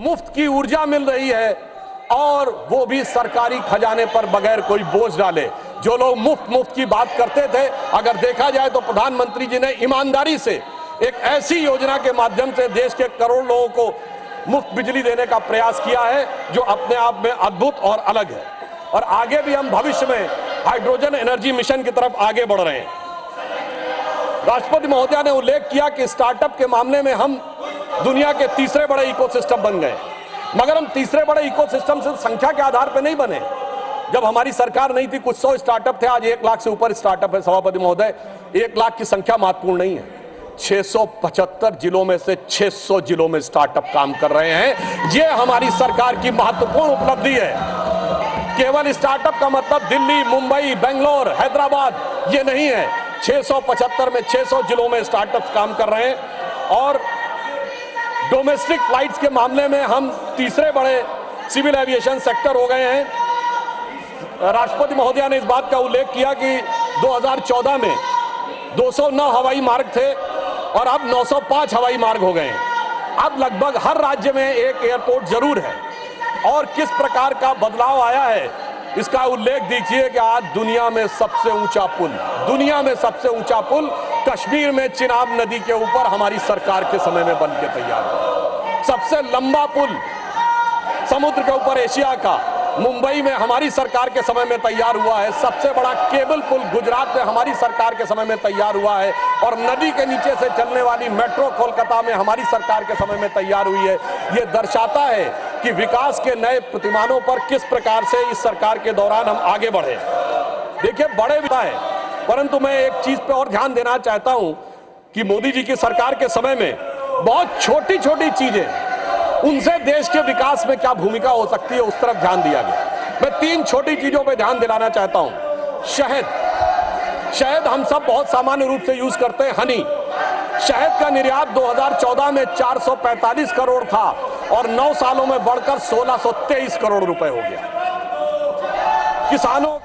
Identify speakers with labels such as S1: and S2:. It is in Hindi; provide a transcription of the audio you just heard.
S1: मुफ्त की ऊर्जा मिल रही है और वो भी सरकारी खजाने पर बगैर कोई बोझ डाले। जो लोग मुफ्त की बात करते थे, अगर देखा जाए तो प्रधानमंत्री जी ने ईमानदारी से एक ऐसी योजना के माध्यम से देश के करोड़ लोगों को मुफ्त बिजली देने का प्रयास किया है जो अपने आप में अद्भुत और अलग है। और आगे भी हम भविष्य में हाइड्रोजन एनर्जी मिशन की तरफ आगे बढ़ रहे हैं। राष्ट्रपति महोदया ने उल्लेख किया कि स्टार्टअप के मामले में हम दुनिया के तीसरे बड़े इकोसिस्टम बन गए, मगर हम तीसरे बड़े इकोसिस्टम से संख्या के आधार पर नहीं बने। जब हमारी सरकार नहीं थी कुछ 100 स्टार्टअप थे, आज 1 लाख से ऊपर स्टार्टअप है। सभापति महोदय, 1 लाख की संख्या महत्वपूर्ण नहीं है। 675 जिलों में से 600 जिलों में स्टार्टअप काम कर रहे हैं। ये हमारी सरकार की महत्वपूर्ण उपलब्धि है। केवल स्टार्टअप का मतलब दिल्ली, मुंबई, बेंगलोर, हैदराबाद ये नहीं है। 675 में 600 जिलों में स्टार्टअप काम कर रहे हैं। और डोमेस्टिक फ्लाइट्स के मामले में हम तीसरे बड़े सिविल एविएशन सेक्टर हो गए हैं। राष्ट्रपति महोदया ने इस बात का उल्लेख किया कि 2014 में 209 हवाई मार्ग थे और अब 905 हवाई मार्ग हो गए हैं। अब लगभग हर राज्य में एक एयरपोर्ट जरूर है। और किस प्रकार का बदलाव आया है इसका उल्लेख दीजिए कि आज दुनिया में सबसे ऊंचा पुल कश्मीर में चिनाब नदी के ऊपर हमारी सरकार के समय में बन के तैयार हुआ। सबसे लंबा पुल समुद्र के ऊपर एशिया का मुंबई में हमारी सरकार के समय में तैयार हुआ है। सबसे बड़ा केबल पुल गुजरात में हमारी सरकार के समय में तैयार हुआ है। और नदी के नीचे से चलने वाली मेट्रो कोलकाता में हमारी सरकार के समय में तैयार हुई है। ये दर्शाता है कि विकास के नए प्रतिमानों पर किस प्रकार से इस सरकार के दौरान हम आगे बढ़े। देखिए, बड़े विकास है, परंतु मैं एक चीज पे और ध्यान देना चाहता हूं कि मोदी जी की सरकार के समय में बहुत छोटी छोटी चीजें, उनसे देश के विकास में क्या भूमिका हो सकती है उस तरफ ध्यान दिया गया। मैं 3 छोटी चीजों पे ध्यान दिलाना चाहता हूं। शहद हम सब बहुत सामान्य रूप से यूज करते हैं। हनी, शहद का निर्यात 2014 में 445 करोड़ था और 9 सालों में बढ़कर 1623 करोड़ रुपए हो गया। किसानों